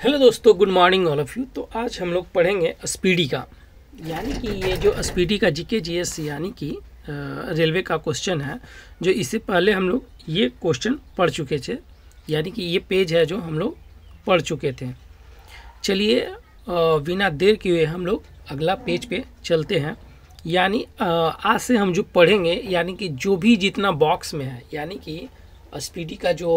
Hello दोस्तों, good morning all of you. तो आज हम लोग पढ़ेंगे स्पीडी का, यानी कि ये जो स्पीडी का जीके जीएस यानी कि रेलवे का क्वेश्चन है, जो इससे पहले हम लोग ये क्वेश्चन पढ़ चुके थे, यानी कि ये पेज है जो हम लोग पढ़ चुके थे। चलिए बिना देर किए हम लोग अगला पेज पे चलते हैं। यानी आज से हम जो पढ़ेंगे, यानी कि जो भी जितना बॉक्स में है, यानी कि स्पीडी का जो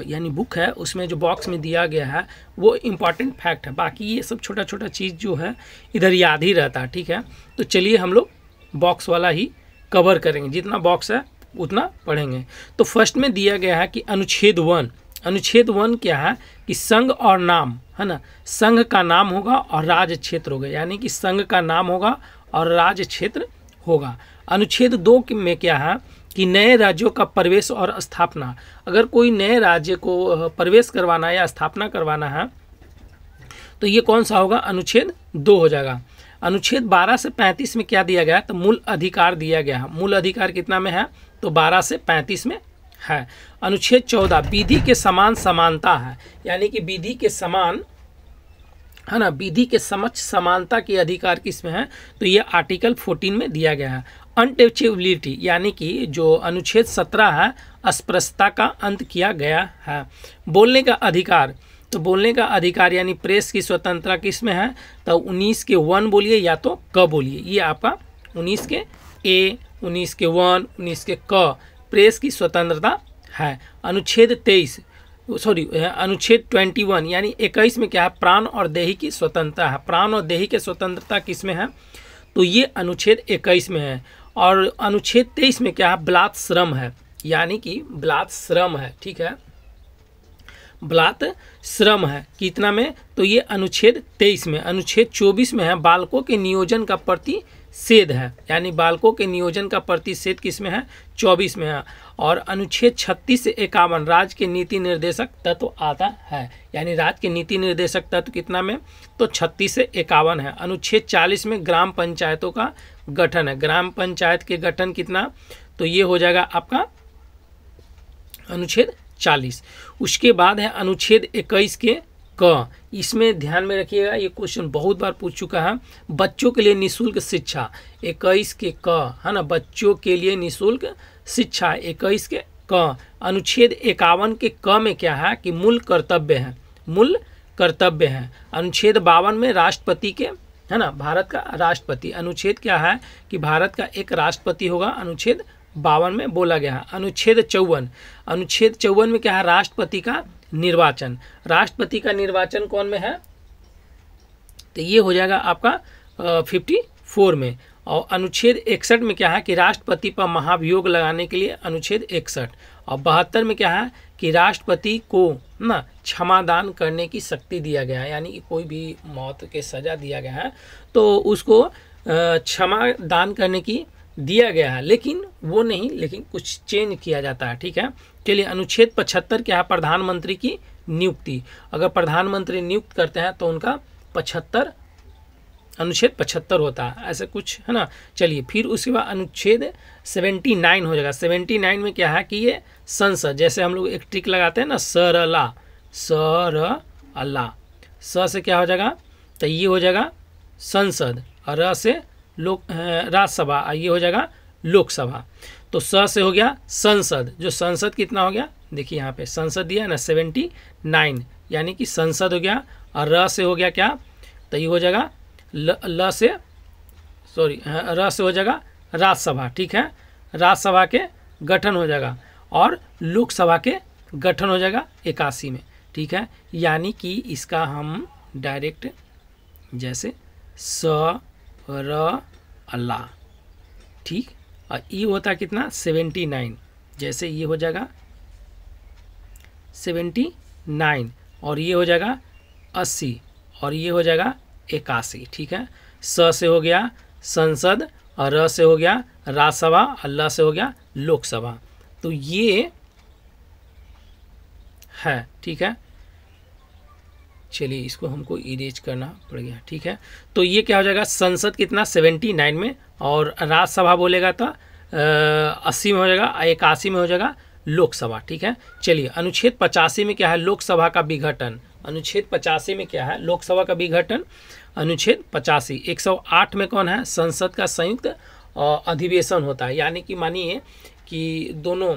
यानी बुक है उसमें जो बॉक्स में दिया गया है वो इम्पॉर्टेंट फैक्ट है। बाकी ये सब छोटा छोटा चीज़ जो है इधर याद ही रहता है, ठीक है। तो चलिए हम लोग बॉक्स वाला ही कवर करेंगे, जितना बॉक्स है उतना पढ़ेंगे। तो फर्स्ट में दिया गया है कि अनुच्छेद 1। अनुच्छेद 1 क्या है कि संघ और नाम, है ना। संघ का नाम होगा और राज्य क्षेत्र होगा, यानी कि संघ का नाम होगा और राज्य क्षेत्र होगा। अनुच्छेद 2 में क्या है कि नए राज्यों का प्रवेश और स्थापना। अगर कोई नए राज्य को प्रवेश करवाना है या स्थापना करवाना है तो ये कौन सा होगा, अनुच्छेद 2 हो जाएगा। अनुच्छेद 12 से 35 में क्या दिया गया है, तो मूल अधिकार दिया गया है। मूल अधिकार कितना में है, तो 12 से 35 में है। अनुच्छेद 14 विधि के समान समानता है, यानी कि विधि के समान, है ना, विधि के समक्ष समानता के अधिकार किस में है, तो ये आर्टिकल 14 में दिया गया है। अनटचेबिलिटी, यानी कि जो अनुच्छेद 17 है, अस्पृश्यता का अंत किया गया है। बोलने का अधिकार, तो बोलने का अधिकार यानी प्रेस की स्वतंत्रता किस में है, तो 19 के 1 बोलिए या तो क बोलिए। ये आपका 19 के ए, 19 के 1, 19 के क, प्रेस की स्वतंत्रता है। अनुच्छेद 23 अनुच्छेद 21 यानी 21 में क्या है, प्राण और देही की स्वतंत्रता है। प्राण और देही की स्वतंत्रता किस में है, तो ये अनुच्छेद 21 में है। और अनुच्छेद 23 में क्या है, बलात् श्रम है, यानी कि बलात् श्रम है, ठीक है, बलात् श्रम है। कितना में, तो ये अनुच्छेद 23 में। अनुच्छेद 24 में है बालकों के नियोजन का प्रतिषेध है, यानी बालकों के नियोजन का प्रतिषेध किस में है, 24 में है। और अनुच्छेद 36 से 51 राज्य के नीति निर्देशक तत्व आता है, यानी राज्य के नीति निर्देशक तत्व कितना में, तो 36 से 51 है। अनुच्छेद 40 में ग्राम पंचायतों का गठन है। ग्राम पंचायत के गठन कितना, तो ये हो जाएगा आपका अनुच्छेद 40। उसके बाद है अनुच्छेद 21 के क। इसमें ध्यान में रखिएगा, ये क्वेश्चन बहुत बार पूछ चुका है। बच्चों के लिए निःशुल्क शिक्षा, 21 के क, है ना, बच्चों के लिए निःशुल्क शिक्षा 21 के क। अनुच्छेद 51 के क में क्या है कि मूल कर्तव्य है, मूल कर्तव्य है। अनुच्छेद 52 में राष्ट्रपति के, है ना, भारत का राष्ट्रपति। अनुच्छेद क्या है कि भारत का एक राष्ट्रपति होगा, अनुच्छेद 52 में बोला गया है। अनुच्छेद 54, अनुच्छेद 54 में क्या है, राष्ट्रपति का निर्वाचन। राष्ट्रपति का निर्वाचन कौन में है, तो ये हो जाएगा आपका 54 में। और अनुच्छेद 61 में क्या है कि राष्ट्रपति पर महाभियोग लगाने के लिए अनुच्छेद 61। और 72 में क्या है कि राष्ट्रपति को ना क्षमादान करने की शक्ति दिया गया है, यानी कि कोई भी मौत के सजा दिया गया है तो उसको क्षमा दान करने की दिया गया है, लेकिन वो नहीं, लेकिन कुछ चेंज किया जाता है, ठीक है। चलिए अनुच्छेद 75 क्या है, प्रधानमंत्री की नियुक्ति। अगर प्रधानमंत्री नियुक्त करते हैं तो उनका 75, अनुच्छेद 75 होता है, ऐसे कुछ, है ना। चलिए फिर उसके बाद अनुच्छेद 79 हो जाएगा। 79 में क्या है कि ये संसद, जैसे हम लोग एक ट्रिक लगाते हैं ना, सरला, सरला, स से क्या हो जाएगा, तो ये हो जाएगा संसद, और र से लोक राज्यसभा, ये हो जाएगा लोकसभा। तो स से हो गया संसद, जो संसद कितना हो गया, देखिए यहाँ पे संसद दिया है ना 79, यानी कि संसद हो गया। और र से हो गया क्या, तो ये हो जाएगा र से हो जाएगा राज्यसभा, ठीक है। राज्यसभा के गठन हो जाएगा और लोकसभा के गठन हो जाएगा 81 में, ठीक है। यानी कि इसका हम डायरेक्ट जैसे स र अल्ला, ठीक। और ये होता कितना 79, जैसे ये हो जाएगा 79, और ये हो जाएगा 80, और ये हो जाएगा 81, ठीक है। स से हो गया संसद, और र से हो गया राज्यसभा, और ल से हो गया लोकसभा। तो ये है, ठीक है। चलिए इसको हमको इरेज करना पड़ गया, ठीक है। तो ये क्या हो जाएगा, संसद कितना 79 में, और राज्यसभा बोलेगा तो 80 में हो जाएगा, 81 में हो जाएगा लोकसभा, ठीक है। चलिए अनुच्छेद 85 में क्या है, लोकसभा का विघटन। अनुच्छेद 85 में क्या है, लोकसभा का विघटन। अनुच्छेद 85 108 में कौन है, संसद का संयुक्त अधिवेशन होता है, यानी कि मानिए कि दोनों,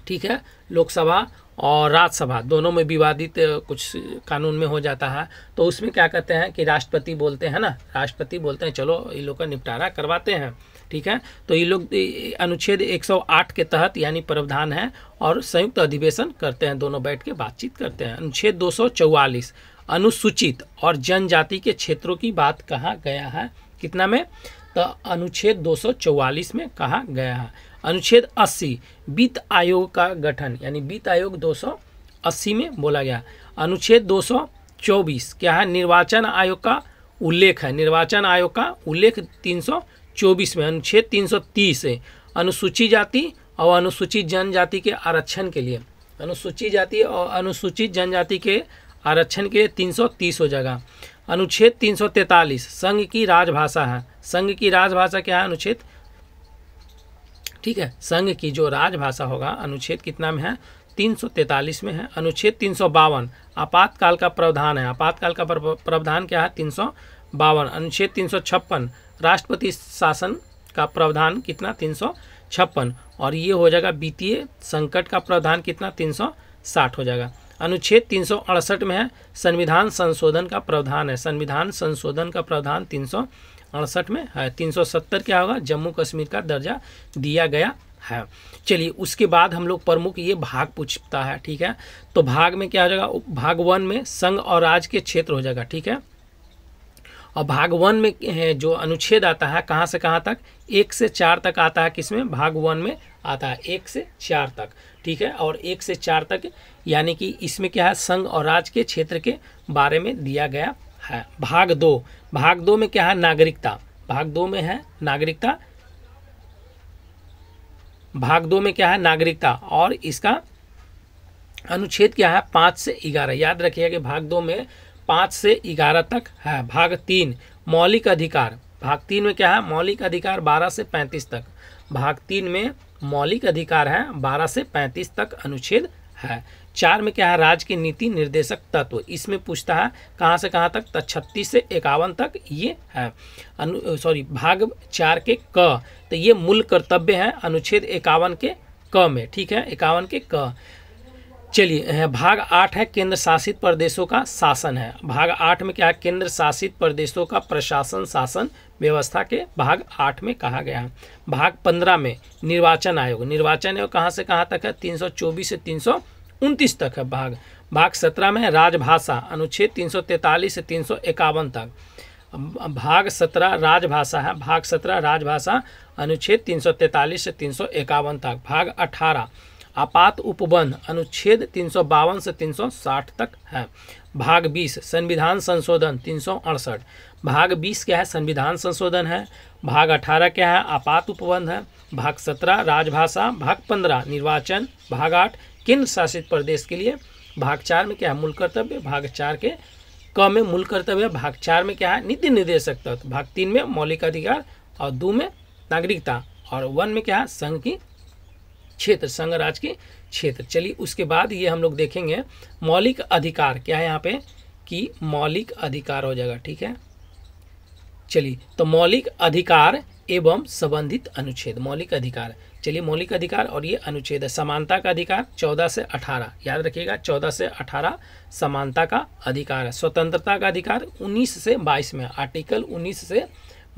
ठीक है, लोकसभा और राज्यसभा दोनों में विवादित कुछ कानून में हो जाता है, तो उसमें क्या कहते हैं कि राष्ट्रपति बोलते हैं ना, राष्ट्रपति बोलते हैं चलो इन लोग का निपटारा करवाते हैं, ठीक है। तो ये लोग अनुच्छेद 108 के तहत यानी प्रावधान है और संयुक्त अधिवेशन करते हैं, दोनों बैठ के बातचीत करते हैं। अनुच्छेद 244 अनुसूचित और जनजाति के क्षेत्रों की बात कहा गया है, कितना में, तो अनुच्छेद 244 में कहा गया है। अनुच्छेद 80 वित्त आयोग का गठन, यानी वित्त आयोग 280 में बोला गया। अनुच्छेद 224 क्या है, निर्वाचन आयोग का उल्लेख है, निर्वाचन आयोग का उल्लेख 324 में। अनुच्छेद 330 है अनुसूचित जाति और अनुसूचित जनजाति के आरक्षण के लिए, अनुसूचित जाति और अनुसूचित जनजाति के आरक्षण के लिए 330 हो जाएगा। अनुच्छेद 343 संघ की राजभाषा है, संघ की राजभाषा क्या है, अनुच्छेद, ठीक है, संघ की जो राजभाषा होगा अनुच्छेद कितना में है, 343 में है। अनुच्छेद 352 आपातकाल का प्रावधान है, आपातकाल का प्रावधान क्या है, 352। अनुच्छेद 356 राष्ट्रपति शासन का प्रावधान कितना, 356, और ये हो जाएगा वित्तीय संकट का प्रावधान कितना, 360 हो जाएगा। अनुच्छेद 368 में है संविधान संशोधन का प्रावधान है, संविधान संशोधन का प्रावधान 368 में है। 370 क्या होगा, जम्मू कश्मीर का दर्जा दिया गया है। चलिए उसके बाद हम लोग प्रमुख ये भाग पूछता है, ठीक है। तो भाग में क्या हो जाएगा, भाग 1 में संघ और राज्य के क्षेत्र हो जाएगा, ठीक है। और भाग 1 में जो अनुच्छेद आता है कहाँ से कहाँ तक, 1 से 4 तक आता है, किसमें, भाग 1 में आता है 1 से 4 तक, ठीक है। और 1 से 4 तक यानी कि इसमें क्या है, संघ और राज्य के क्षेत्र के बारे में दिया गया है। भाग 2, भाग 2 में क्या है, नागरिकता, भाग 2 में है नागरिकता, भाग 2 में क्या है, नागरिकता, और इसका अनुच्छेद क्या है, 5 से 11, याद रखिएगा कि भाग 2 में 5 से 11 तक है। भाग 3 मौलिक अधिकार, भाग 3 में क्या है, मौलिक अधिकार 12 से 35 तक, भाग 3 में मौलिक अधिकार है 12 से 35 तक अनुच्छेद है। 4 में क्या है, राज्य की नीति निर्देशक तत्व, इसमें पूछता है कहाँ से कहाँ तक, 36 से 51 तक ये है। भाग 4 के क, तो ये मूल कर्तव्य है अनुच्छेद 51 के क में, ठीक है, 51 के क। चलिए भाग 8 है केंद्र शासित प्रदेशों का शासन है, भाग 8 में क्या है, केंद्र शासित प्रदेशों का प्रशासन शासन व्यवस्था के भाग 8 में कहा गया है। भाग 15 में निर्वाचन आयोग, निर्वाचन आयोग कहाँ से कहाँ तक है, 324 से 329 तक है। भाग 17 में राजभाषा, अनुच्छेद 343 से 351 तक। भाग 17 राजभाषा है, भाग 17 राजभाषा अनुच्छेद 343 से 351 तक। भाग 18 आपात उपबंध, अनुच्छेद 352 से 360 तक है। भाग 20 संविधान संशोधन 368, भाग 20 क्या है, संविधान संशोधन है। भाग 18 क्या है, आपात उपबंध है। भाग 17 राजभाषा, भाग 15 निर्वाचन, भाग 8 केंद्र शासित प्रदेश के लिए। भाग 4 में क्या है, मूल कर्तव्य, भाग 4 के क में मूल कर्तव्य। भाग 4 में क्या है, नीति निर्देशक तत्व। भाग 3 में मौलिक अधिकार और 2 में नागरिकता, और 1 में क्या है, संघ की क्षेत्र, संघ राज्य के क्षेत्र। चलिए उसके बाद ये हम लोग देखेंगे मौलिक अधिकार क्या है यहाँ पे, कि मौलिक अधिकार हो जाएगा, ठीक है। चलिए तो मौलिक अधिकार एवं संबंधित अनुच्छेद, मौलिक अधिकार, चलिए मौलिक अधिकार और ये अनुच्छेद है। समानता का अधिकार 14 से 18, याद रखिएगा 14 से 18 समानता का अधिकार है। स्वतंत्रता का अधिकार 19 से 22 में, आर्टिकल 19 से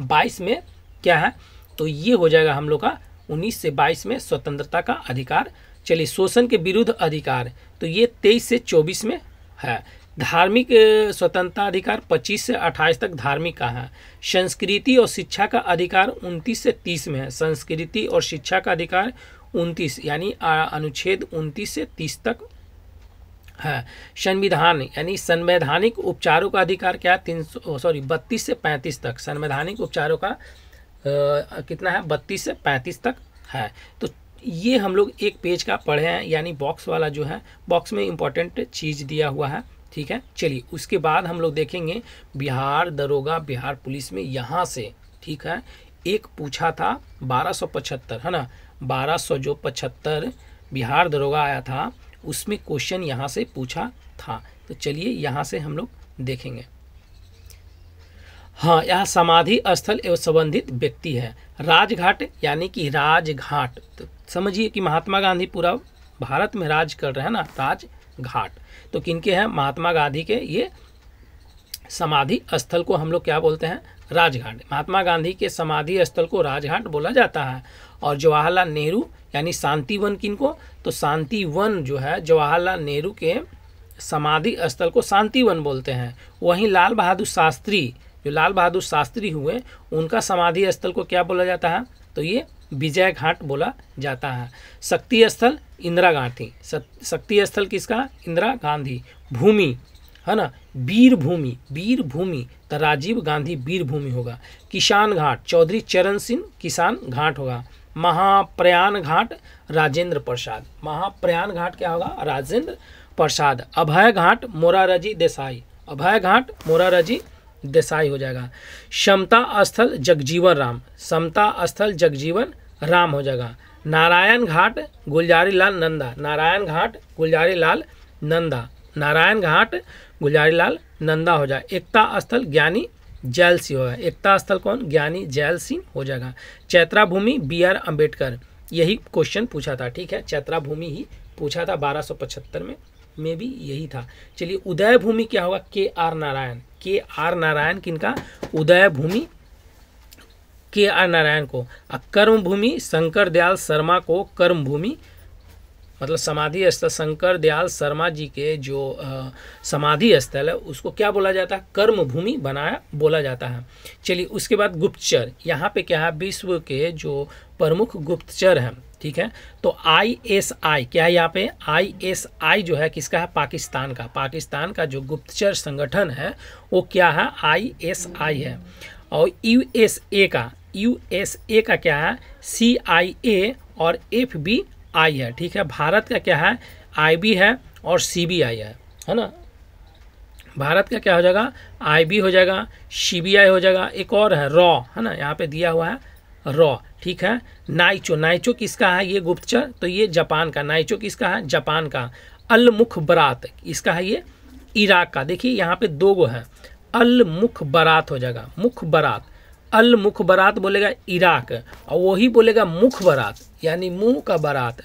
22 में क्या है, तो ये हो जाएगा हम लोग का 19 से 22 में स्वतंत्रता का अधिकार। चलिए शोषण के विरुद्ध अधिकार, तो ये 23 से 24 में है। धार्मिक स्वतंत्रता अधिकार 25 से 28 तक धार्मिक का है। संस्कृति और शिक्षा का अधिकार 29 से 30 में है। संस्कृति और शिक्षा का अधिकार 29 यानी अनुच्छेद 29 से 30 तक है। संविधान यानी संवैधानिक उपचारों का अधिकार क्या है, 32 से 35 तक। संवैधानिक उपचारों का कितना है, 32 से 35 तक है। तो ये हम लोग एक पेज का पढ़े हैं, यानी बॉक्स वाला जो है, बॉक्स में इंपॉर्टेंट चीज़ दिया हुआ है, ठीक है। चलिए उसके बाद हम लोग देखेंगे बिहार दरोगा, बिहार पुलिस में यहाँ से, ठीक है, एक पूछा था 1275 है ना, 1275 बिहार दरोगा आया था, उसमें क्वेश्चन यहाँ से पूछा था। तो चलिए यहाँ से हम लोग देखेंगे। हाँ, यह समाधि स्थल एवं संबंधित व्यक्ति है। राजघाट यानी कि राजघाट, तो समझिए कि महात्मा गांधी पूरा भारत में राज कर रहे हैं ना, राजघाट। तो किनके हैं? महात्मा गांधी के ये समाधि स्थल को हम लोग क्या बोलते हैं? राजघाट। महात्मा गांधी के समाधि स्थल को राजघाट बोला जाता है। और जवाहरलाल नेहरू यानी शांतिवन किनको? तो शांतिवन जो है जवाहरलाल नेहरू के समाधि स्थल को शांतिवन बोलते हैं। वहीं लाल बहादुर शास्त्री, जो लाल बहादुर शास्त्री हुए, उनका समाधि स्थल को क्या बोला जाता है? तो ये विजय घाट बोला जाता है। शक्ति स्थल इंदिरा गांधी, शक्ति स्थल किसका? इंदिरा गांधी। भूमि है ना, वीर भूमि, वीर भूमि तो राजीव गांधी वीर भूमि होगा। किसान घाट चौधरी चरण सिंह किसान घाट होगा। महाप्रयाण घाट राजेंद्र प्रसाद, महाप्रयाण घाट क्या होगा? राजेंद्र प्रसाद। अभय घाट मोरारजी देसाई, अभय घाट मोरारजी देसाई हो जाएगा। समता स्थल जगजीवन राम, समता स्थल जगजीवन राम हो जाएगा। नारायण घाट गुलजारी लाल नंदा, नारायण घाट गुलजारी लाल नंदा, नारायण घाट गुलजारी लाल नंदा हो जाए। एकता स्थल ज्ञानी जैल सिंह होगा, एकता स्थल कौन? ज्ञानी जैल सिंह हो जाएगा। चैत्रा भूमि BR अम्बेडकर, यही क्वेश्चन पूछा था, ठीक है, चैत्रा भूमि ही पूछा था 1275 में भी यही था। चलिए उदय भूमि क्या होगा? KR नारायण, KR नारायण किनका? उदय भूमि KR नारायण को। कर्म भूमि शंकर दयाल शर्मा को कर्म भूमि, मतलब समाधि स्थल शंकर दयाल शर्मा जी के जो समाधि स्थल है उसको क्या बोला जाता है? कर्म भूमि बनाया बोला जाता है। चलिए उसके बाद गुप्तचर, यहाँ पे क्या है? विश्व के जो प्रमुख गुप्तचर हैं, ठीक है, तो ISI क्या है? यहाँ पे ISI जो है किसका है? पाकिस्तान का। पाकिस्तान का जो गुप्तचर संगठन है वो क्या है? ISI है। और USA का क्या है? CIA और FBI है, ठीक है। भारत का क्या है? IB है और CBI है ना। भारत का क्या हो जाएगा? IB हो जाएगा, CBI हो जाएगा, एक और है रॉ, है ना, यहाँ पे दिया हुआ है रॉ, ठीक है। नाइचो, नाइचो किसका है? ये गुप्तचर, तो ये जापान का। नाइचो किसका है? जापान का। अल मुखबरात इसका है, ये इराक का। देखिए यहाँ पे दो गो है, अल मुखबरात हो जाएगा, मुखबरात। अल मुखबरात बोलेगा इराक और वही बोलेगा मुखबरात यानी मुंह का बारात।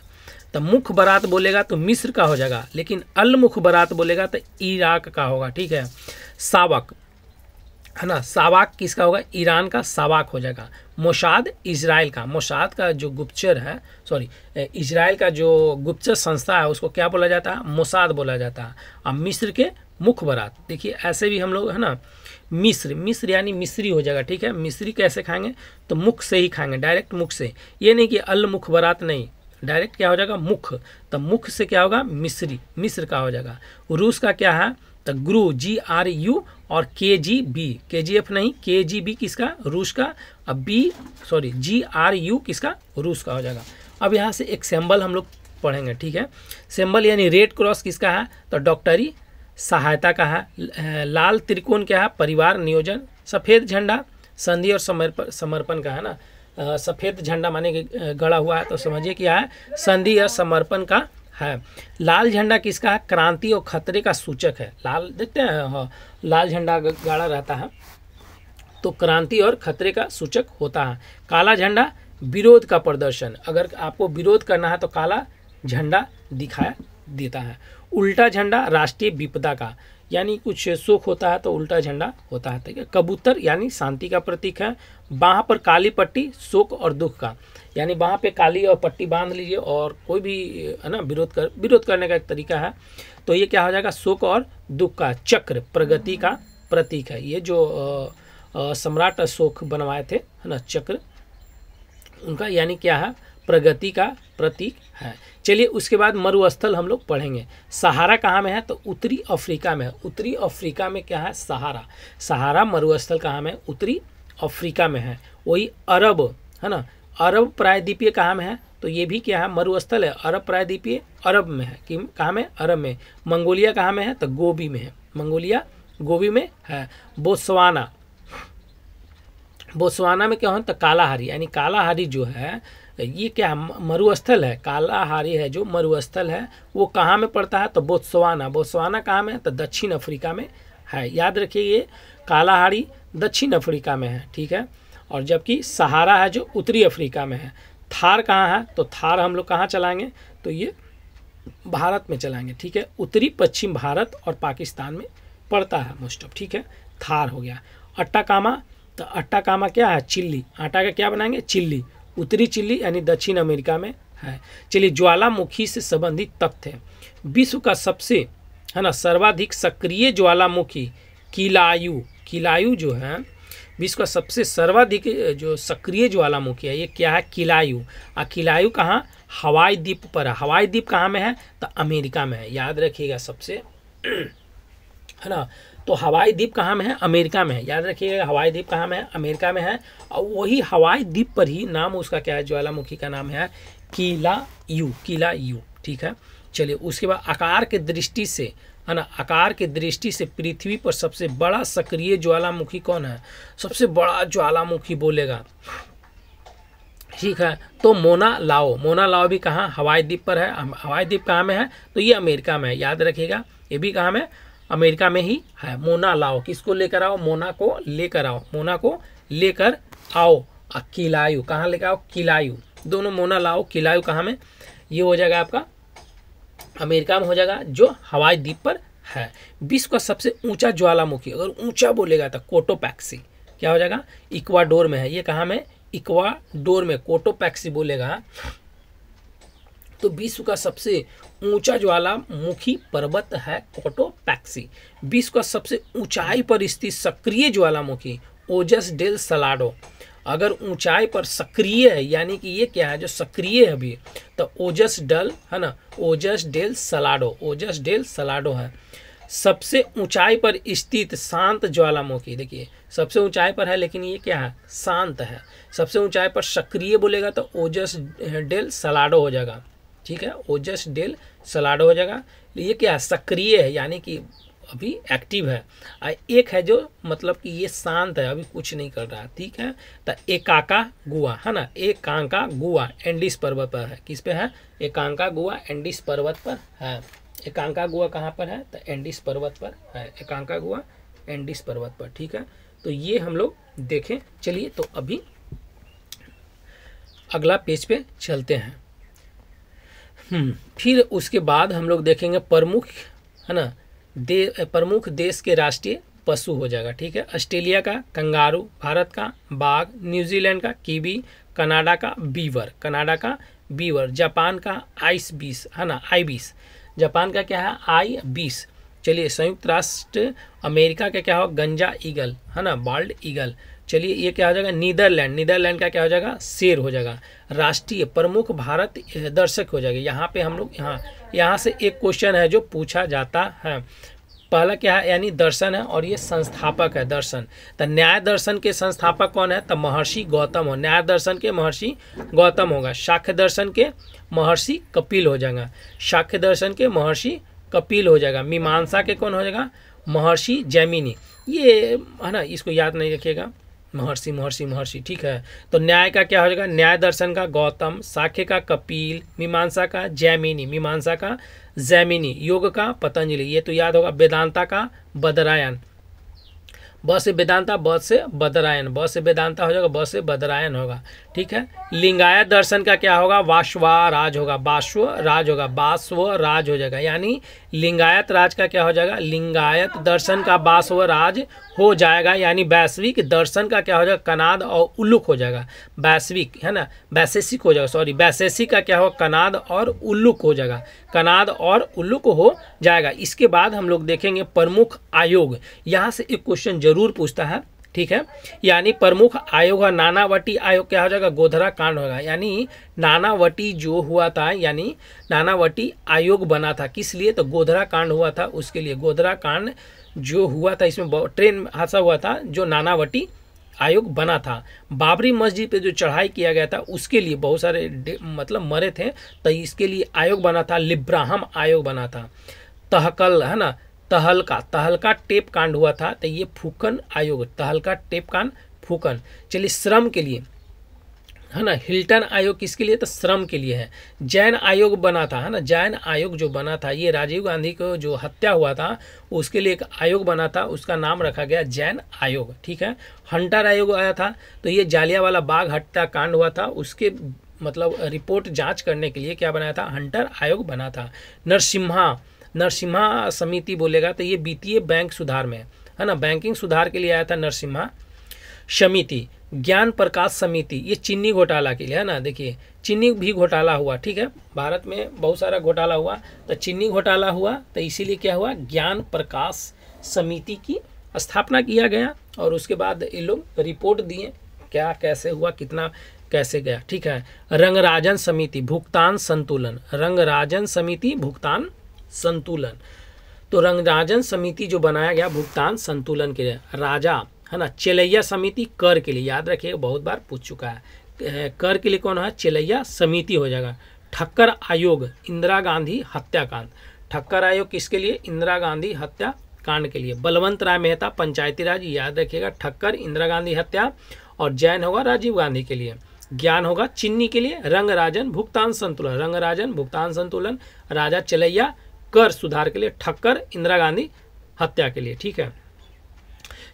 तो मुखबरात बोलेगा तो मिस्र का हो जाएगा, लेकिन अल मुखबरात बोलेगा तो इराक का होगा, ठीक है। सावक है ना, सावाक किसका होगा? ईरान का सावाक हो जाएगा। मोसाद इजराइल का, मोसाद का जो गुप्तचर है, सॉरी इजराइल का जो गुप्तचर संस्था है उसको क्या बोला जाता है? मोसाद बोला जाता है। अब मिस्र के मुखबरात, देखिए ऐसे भी हम लोग है ना, मिस्र, मिस्र यानी मिस्री हो जाएगा, ठीक है। मिस्री कैसे खाएंगे? तो मुख से ही खाएंगे, डायरेक्ट मुख से, ये नहीं कि अल मुखबरात नहीं, डायरेक्ट क्या हो जाएगा? मुख। तो मुख से क्या होगा? मिस्री, मिस्र का हो जाएगा। रूस का क्या है? तो ग्रू, GRU और KGB, KGF नहीं, KGB किसका? रूस का। अब GRU किसका? रूस का हो जाएगा। अब यहाँ से एक सिंबल हम लोग पढ़ेंगे, ठीक है। सिंबल यानी रेड क्रॉस किसका है? तो डॉक्टरी सहायता का है। लाल त्रिकोण क्या है? परिवार नियोजन। सफ़ेद झंडा संधि और समर्पण का है ना। सफ़ेद झंडा माने कि गड़ा हुआ है, तो समझिए क्या है? संधि या समर्पण का है। लाल झंडा किसका है? क्रांति और खतरे का सूचक है। लाल देखते हैं, हाँ, लाल झंडा गाड़ा रहता है तो क्रांति और खतरे का सूचक होता है। काला झंडा विरोध का प्रदर्शन, अगर आपको विरोध करना है तो काला झंडा दिखाया देता है। उल्टा झंडा राष्ट्रीय विपदा का, यानी कुछ शोक होता है तो उल्टा झंडा होता है, ठीक है। कबूतर यानी शांति का प्रतीक है। बाँह पर काली पट्टी शोक और दुख का, यानी बाँह पे काली और पट्टी बांध लीजिए और कोई भी है ना विरोध करने का एक तरीका है, तो ये क्या हो जाएगा? शोक और दुख का। चक्र प्रगति का प्रतीक है, ये जो सम्राट अशोक बनवाए थे है ना चक्र, उनका यानी क्या है? प्रगति का प्रतीक है। चलिए उसके बाद मरुस्थल हम लोग पढ़ेंगे। सहारा कहाँ में है? तो उत्तरी अफ्रीका में है। उत्तरी अफ्रीका में क्या है? सहारा। सहारा मरुस्थल कहाँ में? उत्तरी अफ्रीका में है। वही अरब है ना, अरब प्रायद्वीपीय कहाँ में है? तो ये भी क्या है? मरुस्थल है। अरब प्रायद्वीपीय अरब में है, कि कहाँ में? अरब में। मंगोलिया कहाँ में है? तो गोबी में है। मंगोलिया गोबी में है। बोत्सवाना, बोत्सवाना में क्या हो? तो कालाहारी, यानी कालाहारी जो है ये क्या मरुस्थल है, कालाहारी है जो मरुस्थल है वो कहाँ में पड़ता है, तो बोत्सवाना। बोत्सवाना कहाँ में है, तो दक्षिण अफ्रीका में है। याद रखिए ये कालाहारी दक्षिण अफ्रीका में है, ठीक है। और जबकि सहारा है जो उत्तरी अफ्रीका में है। थार कहाँ है, तो थार हम लोग कहाँ चलाएंगे, तो ये भारत में चलाएंगे, ठीक है। उत्तरी पश्चिम भारत और पाकिस्तान में पड़ता है मोस्ट ऑफ, ठीक है। थार हो गया। अट्टाकामा, तो अट्टाकामा क्या है, चिल्ली। आटा का क्या बनाएंगे, चिल्ली। उत्तरी चिल्ली यानी दक्षिण अमेरिका में है। चलिए ज्वालामुखी से संबंधित तथ्य, विश्व का सबसे है ना सर्वाधिक सक्रिय ज्वालामुखी किलायु। किलायु जो है विश्व का सबसे सर्वाधिक जो सक्रिय ज्वालामुखी है ये क्या है, किलायु। और किलायु कहाँ, हवाई द्वीप पर है। हवाई द्वीप कहाँ में है, तो अमेरिका में है। याद रखिएगा सबसे है ना। तो हवाई द्वीप कहाँ में है, अमेरिका में है। याद रखिएगा हवाई द्वीप कहाँ में है, अमेरिका में है। और वही हवाई द्वीप पर ही नाम उसका क्या है, ज्वालामुखी का नाम है किलायु। किलायु, ठीक है। चलिए उसके बाद आकार के दृष्टि से है ना, आकार के दृष्टि से पृथ्वी पर सबसे बड़ा सक्रिय ज्वालामुखी कौन है, सबसे बड़ा ज्वालामुखी बोलेगा, ठीक है। तो मोना लाओ। मोना लाओ भी कहाँ, हवाई द्वीप पर है। हवाई द्वीप कहाँ में है, तो ये अमेरिका में है। याद रखिएगा ये भी कहाँ में, अमेरिका में ही है। मोना लाओ, किसको लेकर आओ, मोना को लेकर आओ। मोना को लेकर आओ। किलायु कहाँ लेकर आओ, किलायु। दोनों मोना लाओ किलायु कहाँ में, ये हो जाएगा आपका अमेरिका में हो जाएगा जो हवाई द्वीप पर है। विश्व का सबसे ऊंचा ज्वालामुखी, अगर ऊंचा बोलेगा तो कोटोपैक्सी क्या हो जाएगा, इक्वाडोर में है। ये कहाँ में, इक्वाडोर में कोटोपैक्सी बोलेगा। तो विश्व का सबसे ऊंचा ज्वालामुखी पर्वत है कोटोपैक्सी। विश्व का सबसे ऊंचाई पर स्थित सक्रिय ज्वालामुखी ओजस डेल सलाडो। अगर ऊंचाई पर सक्रिय है यानी कि ये क्या है, जो सक्रिय है अभी, तो ओजस डेल है ना, ओजस डेल सलाडो। ओजस डेल सलाडो है। सबसे ऊंचाई पर स्थित शांत ज्वालामुखी, देखिए सबसे ऊंचाई पर है लेकिन ये क्या है, शांत है। सबसे ऊंचाई पर सक्रिय बोलेगा तो ओजस डेल सलाडो हो जाएगा, ठीक है। ओजस डेल सलाडो हो जाएगा। ये क्या है, सक्रिय है यानी कि अभी एक्टिव है। एक है जो मतलब कि ये शांत है, अभी कुछ नहीं कर रहा, ठीक है। तो एकाका गुआ है ना, एकांका गुआ एंडीज पर्वत पर है। किस पे है, एकांका गुआ एंडीज पर्वत पर है। एकांका गुआ कहाँ पर है, तो एंडीज पर्वत पर है। एकांका गुआ एंडीज पर्वत पर, ठीक है। तो ये हम लोग देखें। चलिए तो अभी अगला पेज पे चलते हैं। फिर उसके बाद हम लोग देखेंगे प्रमुख है ना प्रमुख देश के राष्ट्रीय पशु हो जाएगा, ठीक है। ऑस्ट्रेलिया का कंगारू, भारत का बाघ, न्यूजीलैंड का कीवी, कनाडा का बीवर, कनाडा का बीवर, जापान का आइस बीस है ना, आईबीस। जापान का क्या है, आई-20। चलिए संयुक्त राष्ट्र अमेरिका का क्या हो, गंजा ईगल है ना, बाल्ड ईगल। चलिए ये क्या हो जाएगा, नीदरलैंड, नीदरलैंड का क्या हो जाएगा, शेर हो जाएगा। राष्ट्रीय प्रमुख भारत दर्शक हो जाएगा। यहाँ पे हम लोग यहाँ से एक क्वेश्चन है जो पूछा जाता है। पहला क्या है, यानी दर्शन है और ये संस्थापक है दर्शन। तो न्याय दर्शन के संस्थापक कौन है, तो महर्षि गौतम हो। न्याय दर्शन के महर्षि गौतम होगा। शाक्य दर्शन के महर्षि कपिल हो जाएगा। शाक्य दर्शन के महर्षि कपिल हो जाएगा। मीमांसा के कौन हो जाएगा, महर्षि जैमिनी। ये है ना, इसको याद नहीं रखिएगा, महर्षि महर्षि महर्षि, ठीक है। तो न्याय का क्या हो जाएगा, न्याय दर्शन का गौतम, साक्य का कपिल, मीमांसा का जैमिनी, मीमांसा का जैमिनी, योग का पतंजलि। ये तो याद होगा। वेदांता का बदरायन, ब से वेदांता, ब से बदरायन, ब से वेदांता हो जाएगा, ब से बदरायन होगा, ठीक है। लिंगायत दर्शन का क्या होगा, वाश्वराज होगा, बाश्वराज होगा, बाश्वराज हो जाएगा। यानी लिंगायत राज का क्या हो जाएगा, लिंगायत दर्शन का बाश्वराज हो जाएगा। यानी वैश्विक दर्शन का क्या हो जाएगा, कनाद और उल्लुक हो जाएगा। वैश्विक है ना, वैशेषिक हो जाएगा, सॉरी वैशेषिक का क्या होगा, कनाद और उल्लुक हो जाएगा, कनाद और उल्लुक हो जाएगा। इसके बाद हम लोग देखेंगे प्रमुख आयोग। यहाँ से एक क्वेश्चन जरूर पूछता है, ठीक है। यानी प्रमुख आयोग है नानावटी आयोग, क्या हो जाएगा, गोधरा कांड होगा। यानी नानावटी जो हुआ था, यानी नानावटी आयोग बना था, किस लिए, तो गोधरा कांड हुआ था उसके लिए। गोधरा कांड जो हुआ था, इसमें ट्रेन हादसा हुआ था, जो नानावटी आयोग बना था। बाबरी मस्जिद पे जो चढ़ाई किया गया था उसके लिए बहुत सारे मतलब मरे थे, तो इसके लिए आयोग बना था, लिब्राहम आयोग बना था। तहकल है ना, तहलका टेप कांड हुआ था, तो ये फूकन आयोग, तहलका टेप कांड फूकन। चलिए श्रम के लिए है ना। हिल्टन आयोग किसके लिए? तो श्रम के लिए है। जैन आयोग बना था, है ना, जैन आयोग जो बना था, ये राजीव गांधी को जो हत्या हुआ था उसके लिए एक आयोग बना था, उसका नाम रखा गया जैन आयोग, ठीक है। हंटर आयोग आया था, तो ये जालियांवाला बाग हत्याकांड हुआ था, उसके मतलब रिपोर्ट जांच करने के लिए क्या बनाया था? हंटर आयोग बना था। नरसिम्हा समिति बोलेगा तो ये वित्तीय बैंक सुधार में, है ना, बैंकिंग सुधार के लिए आया था नरसिम्हा समिति। ज्ञान प्रकाश समिति, ये चीनी घोटाला के लिए, है ना। देखिए चीनी भी घोटाला हुआ, ठीक है, भारत में बहुत सारा घोटाला हुआ, तो चीनी घोटाला हुआ, तो इसीलिए क्या हुआ? ज्ञान प्रकाश समिति की स्थापना किया गया, और उसके बाद ये लोग रिपोर्ट दिए क्या कैसे हुआ, कितना कैसे गया, ठीक है। रंगराजन समिति, भुगतान संतुलन, रंगराजन समिति भुगतान संतुलन, तो रंगराजन समिति जो बनाया गया भुगतान संतुलन के लिए। राजा, है ना, चेलैया समिति कर के लिए, याद रखिए बहुत बार पूछ चुका है, कर के लिए कौन है? चेलैया समिति हो जाएगा। ठक्कर आयोग, इंदिरा गांधी हत्याकांड, ठक्कर आयोग किसके लिए? इंदिरा गांधी हत्याकांड के लिए। बलवंत राय मेहता पंचायती राज, याद रखिएगा, ठक्कर इंदिरा गांधी हत्या, और जैन होगा राजीव गांधी के लिए। ज्ञान होगा चीनी के लिए। रंगराजन भुगतान संतुलन, रंगराजन भुगतान संतुलन। राजा चेलैया कर सुधार के लिए। ठक्कर इंदिरा गांधी हत्या के लिए, ठीक है।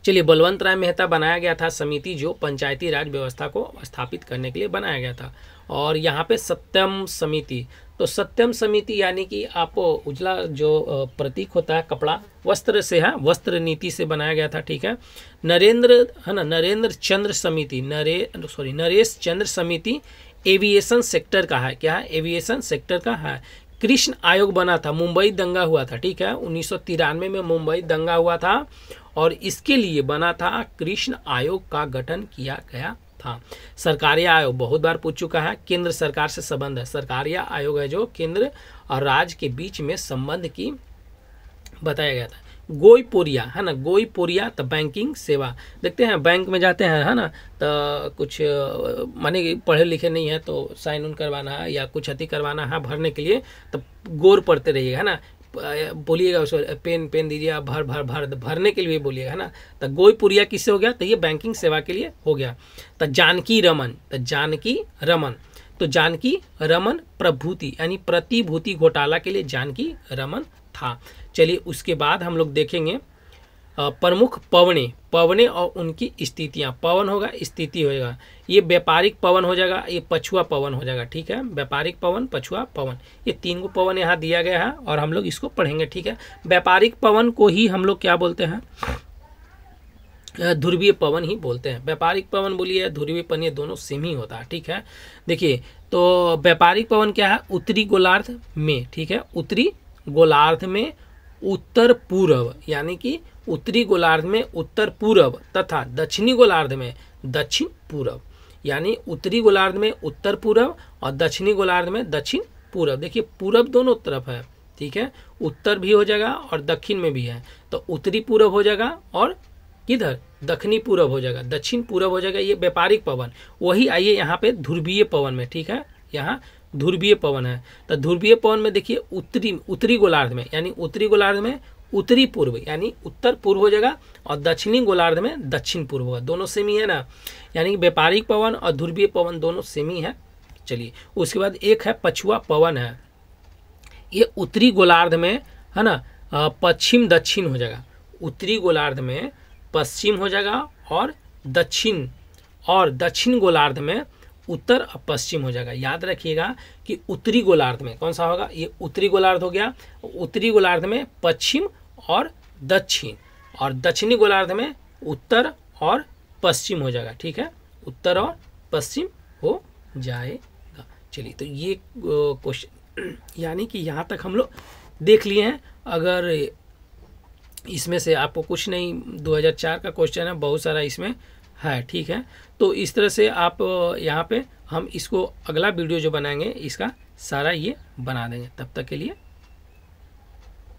चलिए, बलवंत राय मेहता बनाया गया था समिति जो पंचायती राज व्यवस्था को स्थापित करने के लिए बनाया गया था। और यहाँ पे सत्यम समिति, तो सत्यम समिति यानी कि आप उजला जो प्रतीक होता है कपड़ा वस्त्र से है, वस्त्र नीति से बनाया गया था, ठीक है। नरेंद्र, है ना, नरेंद्र चंद्र समिति, नरेश चंद्र समिति एविएशन सेक्टर का है, क्या है? एविएशन सेक्टर का है। कृष्ण आयोग बना था, मुंबई दंगा हुआ था, ठीक है, 1993 में मुंबई दंगा हुआ था, और इसके लिए बना था कृष्ण आयोग का गठन किया गया था। सरकारी आयोग बहुत बार पूछ चुका है, केंद्र सरकार से संबंध है, सरकारी आयोग है जो केंद्र और राज्य के बीच में संबंध की बताया गया था। गोईपोरिया, है ना, गोईपोरिया तो बैंकिंग सेवा, देखते हैं बैंक में जाते हैं, है ना, तो कुछ माने पढ़े लिखे नहीं है तो साइन उन करवाना है या कुछ अति करवाना है भरने के लिए, तो गोर पढ़ते रहिएगा, है ना, बोलिएगा उसको पेन दीजिए, भरने के लिए बोलिएगा, है ना। तो गोईपुरिया किससे हो गया? तो ये बैंकिंग सेवा के लिए हो गया। तो जानकी रमन, तो जानकी रमन प्रभूति यानी प्रतिभूति घोटाला के लिए जानकी रमन था। चलिए, उसके बाद हम लोग देखेंगे प्रमुख पवने और उनकी स्थितियाँ। पवन होगा, स्थिति होगा, ये व्यापारिक पवन हो जाएगा, ये पछुआ पवन हो जाएगा, ठीक है। व्यापारिक पवन, पछुआ पवन, ये 3 को पवन यहाँ दिया गया है और हम लोग इसको पढ़ेंगे, ठीक है। व्यापारिक पवन को ही हम लोग क्या बोलते हैं? ध्रुवीय पवन ही बोलते हैं। व्यापारिक पवन बोलिए, ध्रुवीय पवन, ये दोनों सेम ही होता है, ठीक है। देखिए, तो व्यापारिक पवन क्या है? उत्तरी गोलार्ध में, ठीक है, उत्तरी गोलार्ध में उत्तर पूर्व, यानी कि उत्तरी गोलार्ध में उत्तर पूर्व तथा दक्षिणी गोलार्ध में दक्षिण पूर्व, यानी उत्तरी गोलार्ध में उत्तर पूर्व और दक्षिणी गोलार्ध में दक्षिण पूर्व। देखिए, पूर्व दोनों तरफ है, ठीक है, उत्तर भी हो जाएगा और दक्षिण में भी है, तो उत्तरी पूर्व हो जाएगा और किधर? दक्षिणी पूर्व हो जाएगा, दक्षिण पूर्व हो जाएगा, ये व्यापारिक पवन। वही आइए यहाँ पे ध्रुवीय पवन में, ठीक है, यहाँ ध्रुवीय पवन है। तो ध्रुवीय पवन में देखिए उत्तरी गोलार्ध में, यानी उत्तरी गोलार्ध में उत्तरी पूर्व यानी उत्तर पूर्व हो जाएगा और दक्षिणी गोलार्ध में दक्षिण पूर्व होगा, दोनों सेम ही है ना, यानी व्यापारिक पवन और ध्रुवीय पवन दोनों सेम ही है। चलिए, उसके बाद एक है पछुआ पवन है, ये उत्तरी गोलार्ध में, है ना, पश्चिम दक्षिण हो जाएगा, उत्तरी गोलार्ध में पश्चिम हो जाएगा और दक्षिण गोलार्ध में उत्तर और पश्चिम हो जाएगा। याद रखिएगा कि उत्तरी गोलार्ध में कौन सा होगा? ये उत्तरी गोलार्ध हो गया, उत्तरी गोलार्ध में पश्चिम और दक्षिण, और दक्षिणी गोलार्ध में उत्तर और पश्चिम हो जाएगा, ठीक है, उत्तर और पश्चिम हो जाएगा। चलिए, तो ये क्वेश्चन यानी कि यहाँ तक हम लोग देख लिए हैं। अगर इसमें से आपको कुछ नहीं, 2004 का क्वेश्चन है, बहुत सारा इसमें है, ठीक है। तो इस तरह से आप यहाँ पे हम इसको अगला वीडियो जो बनाएंगे इसका सारा ये बना देंगे। तब तक के लिए